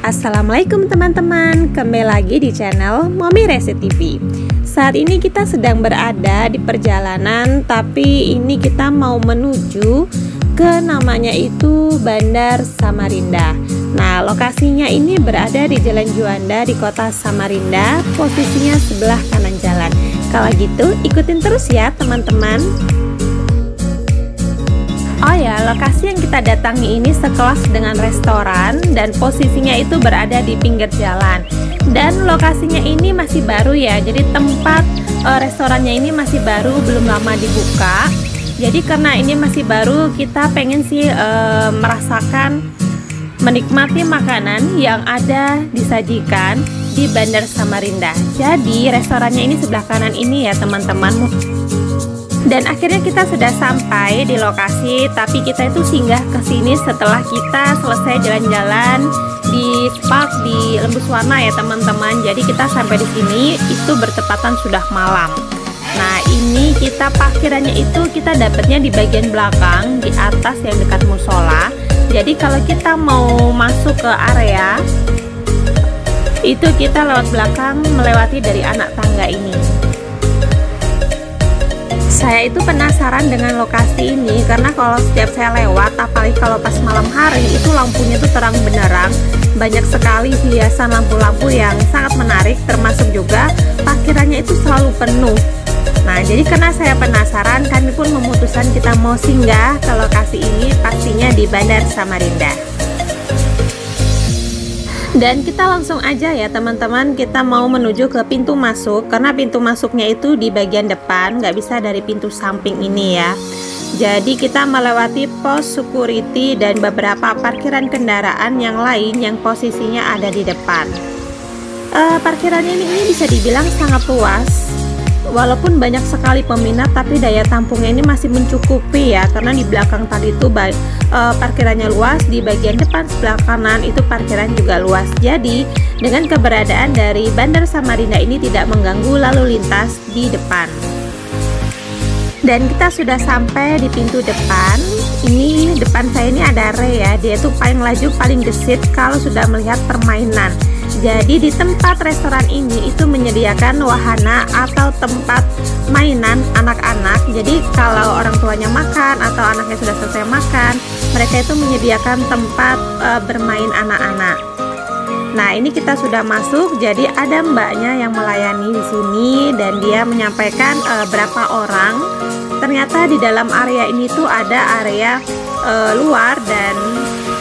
Assalamualaikum teman-teman, kembali lagi di channel Mommy Resi TV. Saat ini kita sedang berada di perjalanan, tapi ini kita mau menuju ke namanya itu Bandar Samarinda. Nah, lokasinya ini berada di Jalan Juanda di kota Samarinda, posisinya sebelah kanan jalan. Kalau gitu ikutin terus ya teman-teman. Oh ya, lokasi yang kita datangi ini sekelas dengan restoran dan posisinya itu berada di pinggir jalan. Dan lokasinya ini masih baru ya, jadi tempat restorannya ini masih baru, belum lama dibuka. Jadi karena ini masih baru, kita pengen sih merasakan, menikmati makanan yang ada disajikan di Bandar Samarinda. Jadi restorannya ini sebelah kanan ini ya teman-teman. Dan akhirnya kita sudah sampai di lokasi, tapi kita itu singgah ke sini setelah kita selesai jalan-jalan di park di Lembuswana ya teman-teman. Jadi kita sampai di sini itu bertepatan sudah malam. Nah, ini kita parkirannya itu kita dapatnya di bagian belakang, di atas yang dekat musola. Jadi kalau kita mau masuk ke area itu kita lewat belakang, melewati dari anak tangga ini. Saya itu penasaran dengan lokasi ini karena kalau setiap saya lewat, apalagi kalau pas malam hari, itu lampunya tuh terang benderang, banyak sekali hiasan lampu-lampu yang sangat menarik, termasuk juga parkirannya itu selalu penuh. Nah, jadi karena saya penasaran, kami pun memutuskan kita mau singgah ke lokasi ini, pastinya di Bandar Samarinda. Dan kita langsung aja ya teman-teman, kita mau menuju ke pintu masuk, karena pintu masuknya itu di bagian depan, nggak bisa dari pintu samping ini ya. Jadi kita melewati pos security dan beberapa parkiran kendaraan yang lain yang posisinya ada di depan. Parkirannya ini bisa dibilang sangat luas. Walaupun banyak sekali peminat, tapi daya tampungnya ini masih mencukupi ya, karena di belakang tadi itu parkirannya luas, di bagian depan sebelah kanan itu parkiran juga luas. Jadi dengan keberadaan dari Bandar Samarinda ini tidak mengganggu lalu lintas di depan. Dan kita sudah sampai di pintu depan. Ini depan saya ini ada Ray ya, dia tuh paling laju, paling gesit kalau sudah melihat permainan. Jadi di tempat restoran ini itu menyediakan wahana atau tempat mainan anak-anak. Jadi kalau orang tuanya makan atau anaknya sudah selesai makan, mereka itu menyediakan tempat bermain anak-anak. Nah, ini kita sudah masuk, jadi ada mbaknya yang melayani di sini dan dia menyampaikan berapa orang. Ternyata di dalam area ini tuh ada area luar dan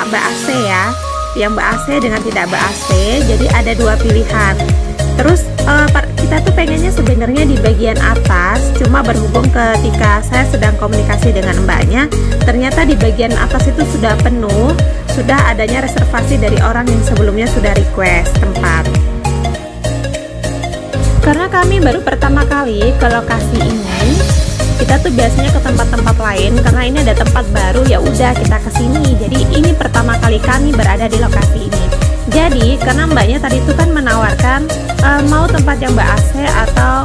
AC ya. Yang ber-AC dengan tidak ber-AC, jadi ada dua pilihan. Terus kita tuh pengennya sebenarnya di bagian atas, cuma berhubung ketika saya sedang komunikasi dengan mbaknya, ternyata di bagian atas itu sudah penuh, sudah adanya reservasi dari orang yang sebelumnya sudah request tempat. Karena kami baru pertama kali ke lokasi ini, kita tuh biasanya ke tempat-tempat lain, karena ini ada tempat baru, ya udah kita kesini. Jadi ini pertama kali kami berada di lokasi ini. Jadi karena mbaknya tadi itu kan menawarkan mau tempat yang ber-AC atau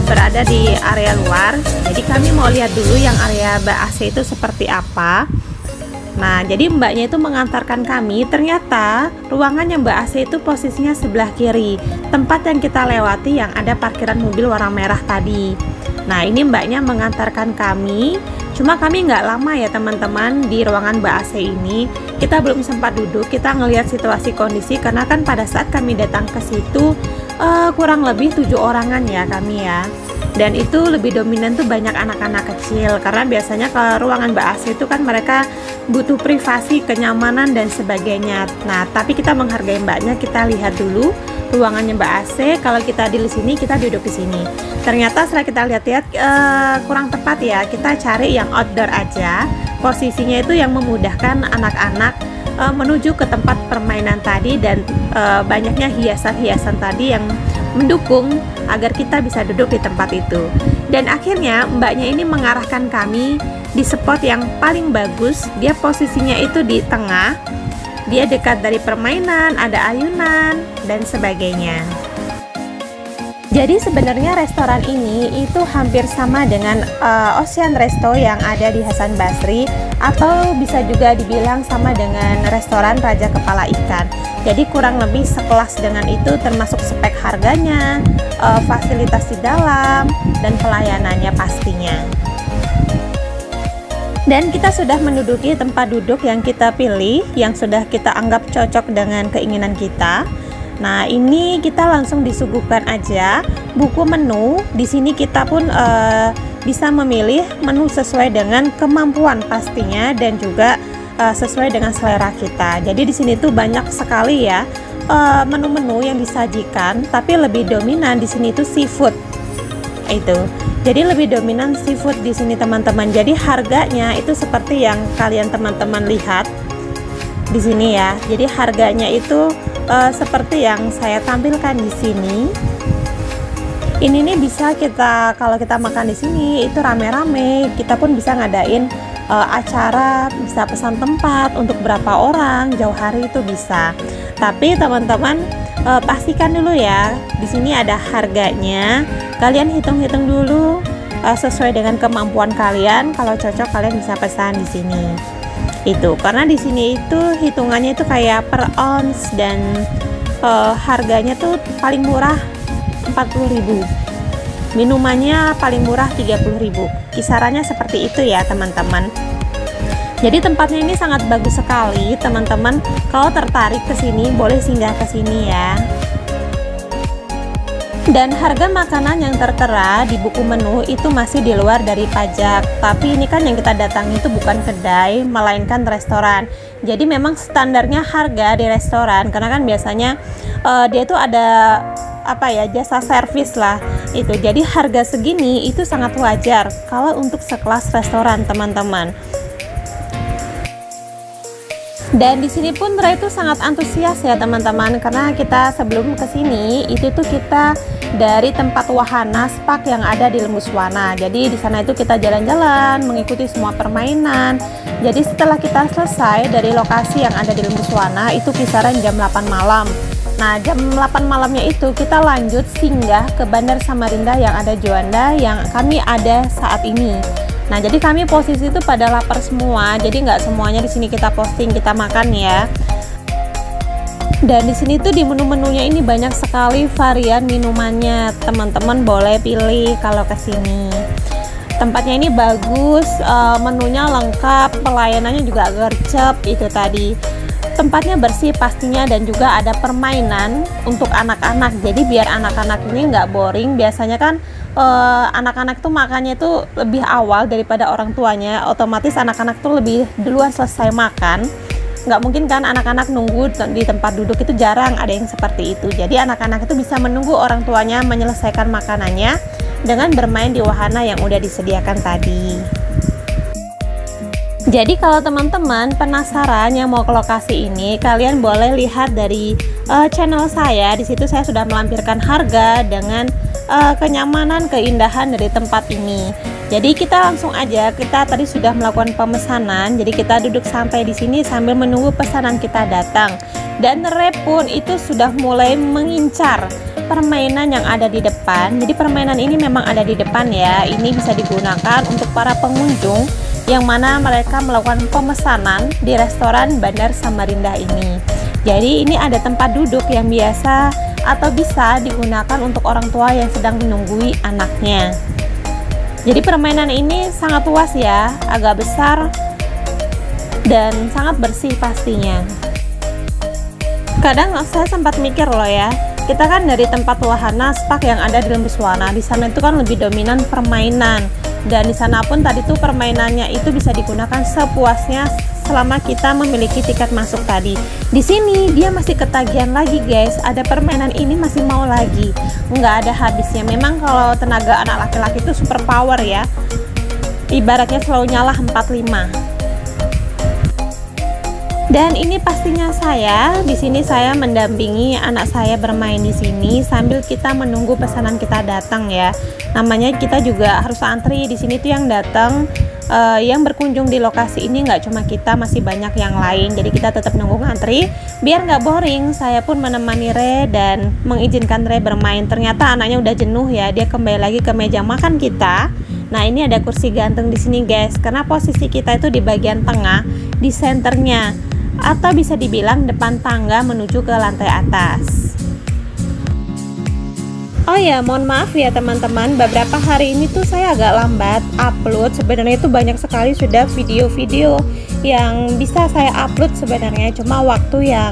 berada di area luar. Jadi kami mau lihat dulu yang area ber-AC itu seperti apa. Nah, jadi mbaknya itu mengantarkan kami. Ternyata ruangan yang ber-AC itu posisinya sebelah kiri, tempat yang kita lewati yang ada parkiran mobil warna merah tadi. Nah, ini mbaknya mengantarkan kami, cuma kami nggak lama ya teman-teman di ruangan ber-AC ini. Kita belum sempat duduk, kita ngelihat situasi kondisi, karena kan pada saat kami datang ke situ kurang lebih 7 orangan ya kami ya. Dan itu lebih dominan tuh banyak anak-anak kecil, karena biasanya ke ruangan ber-AC itu kan mereka butuh privasi, kenyamanan dan sebagainya. Nah, tapi kita menghargai mbaknya, kita lihat dulu ruangannya ber-AC. Kalau kita di sini, kita duduk di sini. Ternyata setelah kita lihat-lihat kurang tepat ya, kita cari yang outdoor aja. Posisinya itu yang memudahkan anak-anak menuju ke tempat permainan tadi, dan banyaknya hiasan-hiasan tadi yang mendukung agar kita bisa duduk di tempat itu. Dan akhirnya mbaknya ini mengarahkan kami di spot yang paling bagus. Dia posisinya itu di tengah, dia dekat dari permainan, ada ayunan dan sebagainya. Jadi sebenarnya restoran ini itu hampir sama dengan Ocean Resto yang ada di Hasan Basri, atau bisa juga dibilang sama dengan restoran Raja Kepala Ikan. Jadi kurang lebih sekelas dengan itu, termasuk spek harganya, fasilitas di dalam, dan pelayanannya pastinya. Dan kita sudah menduduki tempat duduk yang kita pilih, yang sudah kita anggap cocok dengan keinginan kita. Nah, ini kita langsung disuguhkan aja buku menu. Di sini kita pun bisa memilih menu sesuai dengan kemampuan pastinya, dan juga sesuai dengan selera kita. Jadi di sini tuh banyak sekali ya menu-menu yang disajikan, tapi lebih dominan di sini tuh seafood. Itu. Jadi lebih dominan seafood di sini teman-teman. Jadi harganya itu seperti yang kalian teman-teman lihat di sini ya. Jadi harganya itu seperti yang saya tampilkan di sini. Ini nih bisa kita, kalau kita makan di sini itu rame-rame, kita pun bisa ngadain acara, bisa pesan tempat untuk berapa orang, jauh hari itu bisa. Tapi teman-teman pastikan dulu ya, di sini ada harganya. Kalian hitung-hitung dulu sesuai dengan kemampuan kalian. Kalau cocok kalian bisa pesan di sini. Itu karena di sini itu hitungannya itu kayak per ounce, dan harganya tuh paling murah 40.000. Minumannya paling murah 30.000. Kisarannya seperti itu ya teman-teman. Jadi tempatnya ini sangat bagus sekali teman-teman. Kalau tertarik ke sini boleh singgah ke sini ya. Dan harga makanan yang tertera di buku menu itu masih di luar dari pajak. Tapi ini kan yang kita datangi itu bukan kedai, melainkan restoran. Jadi memang standarnya harga di restoran, karena kan biasanya dia itu ada apa ya, jasa servis lah itu. Jadi harga segini itu sangat wajar kalau untuk sekelas restoran teman-teman. Dan di sini pun Ray itu sangat antusias ya teman-teman, karena kita sebelum kesini itu tuh kita dari tempat wahana spark yang ada di Lembuswana. Jadi di sana itu kita jalan-jalan mengikuti semua permainan. Jadi setelah kita selesai dari lokasi yang ada di Lembuswana itu kisaran jam 8 malam. Nah, jam 8 malamnya itu kita lanjut singgah ke Bandar Samarinda yang ada Juanda, yang kami ada saat ini. Nah, jadi kami posisi itu pada lapar semua, jadi nggak semuanya di sini kita posting, kita makan ya. Dan di sini tuh di menu-menunya ini banyak sekali varian minumannya, teman-teman boleh pilih kalau ke sini. Tempatnya ini bagus, menunya lengkap, pelayanannya juga gercep itu tadi. Tempatnya bersih pastinya, dan juga ada permainan untuk anak-anak. Jadi biar anak-anak ini nggak boring. Biasanya kan anak-anak tuh makannya tuh lebih awal daripada orang tuanya. Otomatis anak-anak tuh lebih duluan selesai makan. Nggak mungkin kan anak-anak nunggu di tempat duduk, itu jarang ada yang seperti itu. Jadi anak-anak itu bisa menunggu orang tuanya menyelesaikan makanannya dengan bermain di wahana yang udah disediakan tadi. Jadi kalau teman-teman penasaran yang mau ke lokasi ini, kalian boleh lihat dari channel saya. Di situ saya sudah melampirkan harga dengan kenyamanan, keindahan dari tempat ini. Jadi kita langsung aja, kita tadi sudah melakukan pemesanan. Jadi kita duduk sampai di sini sambil menunggu pesanan kita datang. Dan Ray pun itu sudah mulai mengincar permainan yang ada di depan. Jadi permainan ini memang ada di depan ya. Ini bisa digunakan untuk para pengunjung yang mana mereka melakukan pemesanan di restoran Bandar Samarinda ini. Jadi ini ada tempat duduk yang biasa atau bisa digunakan untuk orang tua yang sedang menunggui anaknya. Jadi permainan ini sangat luas ya, agak besar dan sangat bersih pastinya. Kadang saya sempat mikir loh ya, kita kan dari tempat wahana spark yang ada di Lembuswana, di sana itu kan lebih dominan permainan. Dan di sana pun tadi tuh permainannya itu bisa digunakan sepuasnya selama kita memiliki tiket masuk tadi. Di sini dia masih ketagihan lagi guys, ada permainan ini masih mau lagi, nggak ada habisnya. Memang kalau tenaga anak laki-laki itu super power ya, ibaratnya selalu nyala 45. Dan ini pastinya saya di sini, saya mendampingi anak saya bermain di sini sambil kita menunggu pesanan kita datang ya. Namanya kita juga harus antri di sini tuh yang datang, yang berkunjung di lokasi ini nggak cuma kita, masih banyak yang lain. Jadi kita tetap nunggu ngantri biar nggak boring. Saya pun menemani Ray dan mengizinkan Ray bermain. Ternyata anaknya udah jenuh ya, dia kembali lagi ke meja makan kita. Nah ini ada kursi gantung di sini guys, karena posisi kita itu di bagian tengah, di senternya. atau bisa dibilang depan tangga menuju ke lantai atas. Oh ya, mohon maaf ya teman-teman, beberapa hari ini tuh saya agak lambat upload. Sebenarnya itu banyak sekali sudah video-video yang bisa saya upload sebenarnya, cuma waktu yang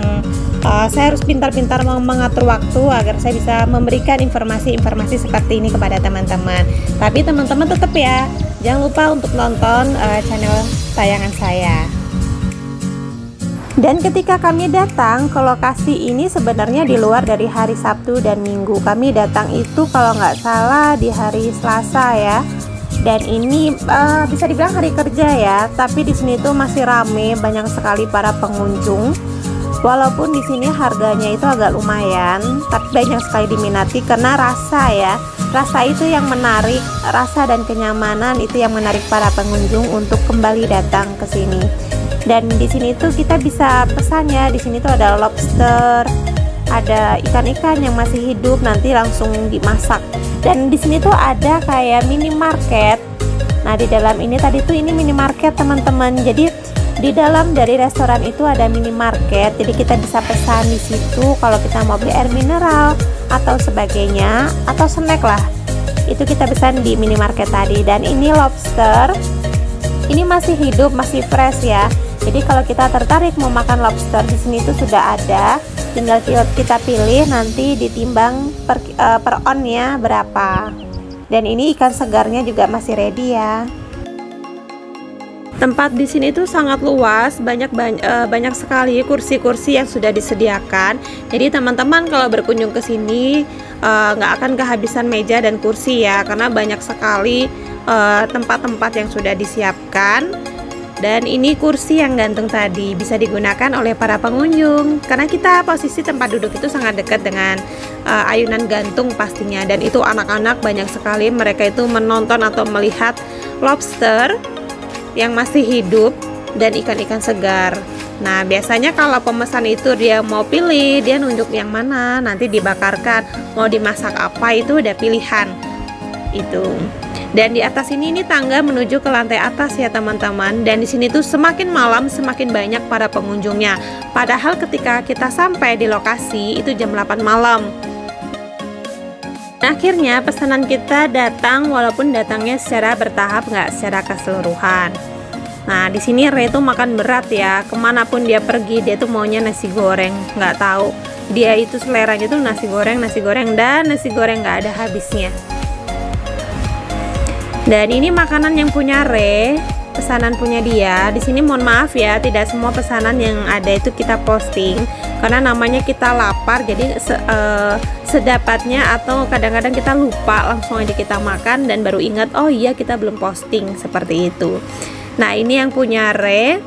saya harus pintar-pintar mengatur waktu agar saya bisa memberikan informasi-informasi seperti ini kepada teman-teman. Tapi teman-teman tetap ya, jangan lupa untuk nonton channel tayangan saya. Dan ketika kami datang ke lokasi ini sebenarnya di luar dari hari Sabtu dan Minggu. Kami datang itu kalau nggak salah di hari Selasa ya. Dan ini bisa dibilang hari kerja ya. Tapi di sini tuh masih rame, banyak sekali para pengunjung. Walaupun di sini harganya itu agak lumayan, tapi banyak sekali diminati karena rasa ya. Rasa itu yang menarik, rasa dan kenyamanan itu yang menarik para pengunjung untuk kembali datang ke sini. Dan di sini tuh kita bisa pesan ya. Di sini tuh ada lobster, ada ikan-ikan yang masih hidup nanti langsung dimasak. Dan di sini tuh ada kayak minimarket. Nah, di dalam ini tadi tuh ini minimarket teman-teman. Jadi di dalam dari restoran itu ada minimarket. Jadi kita bisa pesan di situ kalau kita mau beli air mineral atau sebagainya atau snack lah. Itu kita pesan di minimarket tadi. Dan ini lobster. Ini masih hidup, masih fresh ya. Jadi kalau kita tertarik mau makan lobster di sini itu sudah ada, tinggal kita pilih nanti ditimbang per onnya berapa. Dan ini ikan segarnya juga masih ready ya. Tempat di sini tuh sangat luas, banyak sekali kursi-kursi yang sudah disediakan. Jadi teman-teman kalau berkunjung ke sini nggak akan kehabisan meja dan kursi ya, karena banyak sekali tempat-tempat yang sudah disiapkan. Dan ini kursi yang ganteng tadi bisa digunakan oleh para pengunjung karena kita posisi tempat duduk itu sangat dekat dengan ayunan gantung pastinya. Dan itu anak-anak banyak sekali, mereka itu menonton atau melihat lobster yang masih hidup dan ikan-ikan segar. Nah, biasanya kalau pemesan itu dia mau pilih, dia nunjuk yang mana, nanti dibakarkan, mau dimasak apa itu udah pilihan itu. Dan di atas ini tangga menuju ke lantai atas ya teman-teman. Dan di sini tuh semakin malam semakin banyak para pengunjungnya. Padahal ketika kita sampai di lokasi itu jam 8 malam. Akhirnya pesanan kita datang, walaupun datangnya secara bertahap, nggak secara keseluruhan. Nah, di sini Ray tuh makan berat ya. Kemanapun dia pergi dia tuh maunya nasi goreng. Nggak tahu, dia itu seleranya tuh nasi goreng dan nasi goreng nggak ada habisnya. Dan ini makanan yang punya Ray, pesanan punya dia. Di sini mohon maaf ya, tidak semua pesanan yang ada itu kita posting karena namanya kita lapar. Jadi sedapatnya atau kadang-kadang kita lupa, langsung aja kita makan dan baru ingat oh iya kita belum posting, seperti itu. Nah, ini yang punya Ray,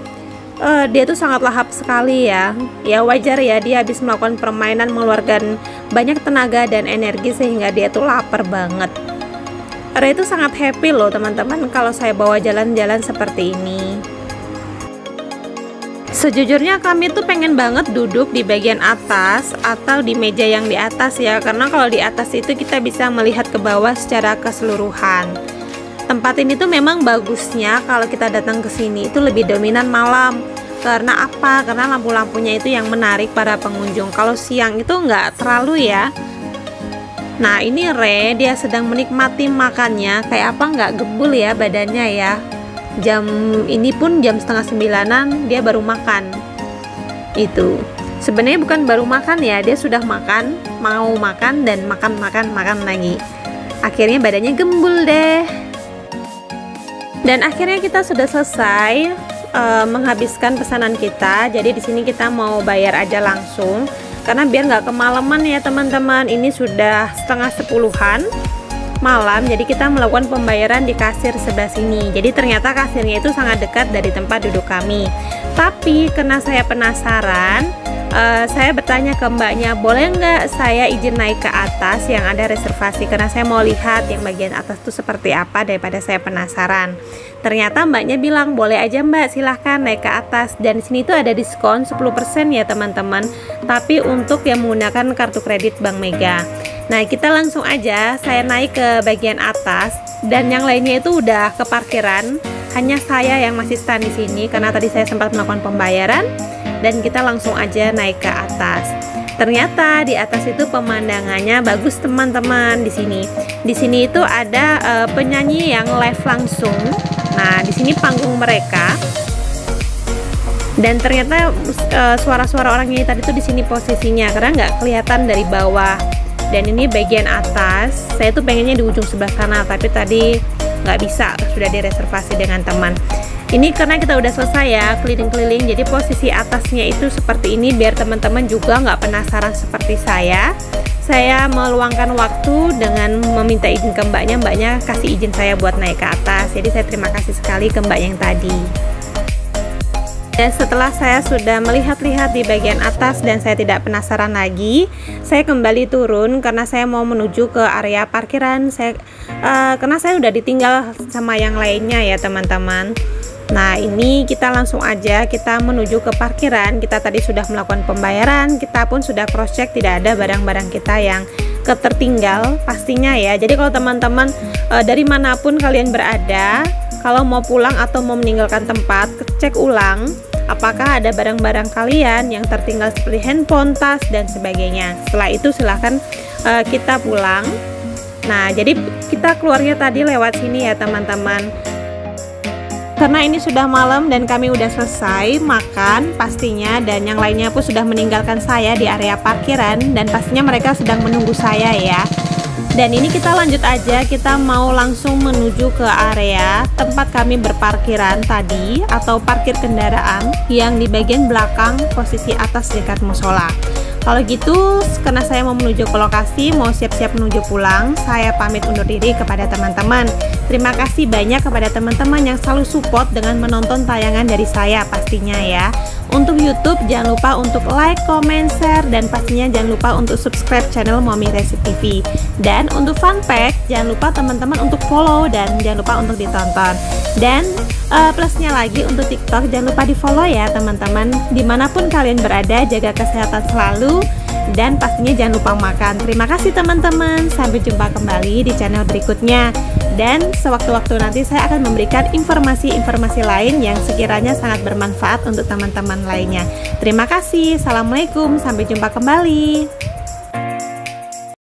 dia tuh sangat lahap sekali ya. Ya wajar ya, dia habis melakukan permainan mengeluarkan banyak tenaga dan energi sehingga dia tuh lapar banget. Ray itu sangat happy loh teman-teman kalau saya bawa jalan-jalan seperti ini. Sejujurnya kami tuh pengen banget duduk di bagian atas atau di meja yang di atas ya, karena kalau di atas itu kita bisa melihat ke bawah secara keseluruhan. Tempat ini tuh memang bagusnya kalau kita datang ke sini itu lebih dominan malam. Karena apa? Karena lampu-lampunya itu yang menarik para pengunjung. Kalau siang itu nggak terlalu ya. Nah, ini Ray dia sedang menikmati makannya, kayak apa nggak gebul ya badannya ya. Jam ini pun jam setengah 9-an dia baru makan. Itu sebenarnya bukan baru makan ya, dia sudah makan, mau makan dan makan lagi. Akhirnya badannya gembul deh. Dan akhirnya kita sudah selesai menghabiskan pesanan kita. Jadi di sini kita mau bayar aja langsung. Karena biar nggak kemalaman ya teman-teman, ini sudah setengah 10-an malam, jadi kita melakukan pembayaran di kasir sebelah sini. Jadi ternyata kasirnya itu sangat dekat dari tempat duduk kami. Tapi karena saya penasaran, saya bertanya ke mbaknya, boleh nggak saya izin naik ke atas yang ada reservasi, karena saya mau lihat yang bagian atas itu seperti apa daripada saya penasaran. Ternyata mbaknya bilang boleh aja mbak, silahkan naik ke atas. Dan di sini tuh ada diskon 10% ya teman-teman, tapi untuk yang menggunakan kartu kredit Bank Mega. Nah, kita langsung aja saya naik ke bagian atas dan yang lainnya itu udah ke parkiran. Hanya saya yang masih stand di sini karena tadi saya sempat melakukan pembayaran dan kita langsung aja naik ke atas. Ternyata di atas itu pemandangannya bagus teman-teman. Di sini itu ada penyanyi yang live langsung. Nah, di sini panggung mereka. Dan ternyata suara-suara orang ini tadi tuh di sini posisinya karena nggak kelihatan dari bawah. Dan ini bagian atas. Saya tuh pengennya di ujung sebelah sana, tapi tadi nggak bisa, sudah direservasi dengan teman. Ini karena kita udah selesai ya keliling-keliling, jadi posisi atasnya itu seperti ini biar teman-teman juga nggak penasaran seperti saya. Saya meluangkan waktu dengan meminta izin ke mbaknya kasih izin saya buat naik ke atas. Jadi saya terima kasih sekali ke mbak yang tadi. Dan setelah saya sudah melihat-lihat di bagian atas dan saya tidak penasaran lagi, saya kembali turun karena saya mau menuju ke area parkiran. Karena saya udah ditinggal sama yang lainnya ya teman-teman. Nah, ini kita langsung aja kita menuju ke parkiran. Kita tadi sudah melakukan pembayaran, kita pun sudah cross check tidak ada barang-barang kita yang tertinggal pastinya ya. Jadi kalau teman-teman dari manapun kalian berada, kalau mau pulang atau mau meninggalkan tempat, cek ulang apakah ada barang-barang kalian yang tertinggal seperti handphone, tas, dan sebagainya. Setelah itu silahkan kita pulang. Nah, jadi kita keluarnya tadi lewat sini ya teman-teman. Karena ini sudah malam dan kami udah selesai makan pastinya, dan yang lainnya pun sudah meninggalkan saya di area parkiran dan pastinya mereka sedang menunggu saya ya. Dan ini kita lanjut aja, kita mau langsung menuju ke area tempat kami berparkiran tadi atau parkir kendaraan yang di bagian belakang posisi atas dekat musola. Kalau gitu, karena saya mau menuju ke lokasi, mau siap-siap menuju pulang, saya pamit undur diri kepada teman-teman. Terima kasih banyak kepada teman-teman yang selalu support dengan menonton tayangan dari saya pastinya ya. Untuk YouTube, jangan lupa untuk like, comment, share, dan pastinya jangan lupa untuk subscribe channel Mommy Resi TV. Dan untuk fun fact, jangan lupa teman-teman untuk follow dan jangan lupa untuk ditonton. Dan plusnya lagi untuk TikTok, jangan lupa di follow ya teman-teman. Dimanapun kalian berada, jaga kesehatan selalu dan pastinya jangan lupa makan. Terima kasih teman-teman, sampai jumpa kembali di channel berikutnya. Dan sewaktu-waktu nanti saya akan memberikan informasi-informasi lain yang sekiranya sangat bermanfaat untuk teman-teman lainnya. Terima kasih, assalamualaikum, sampai jumpa kembali.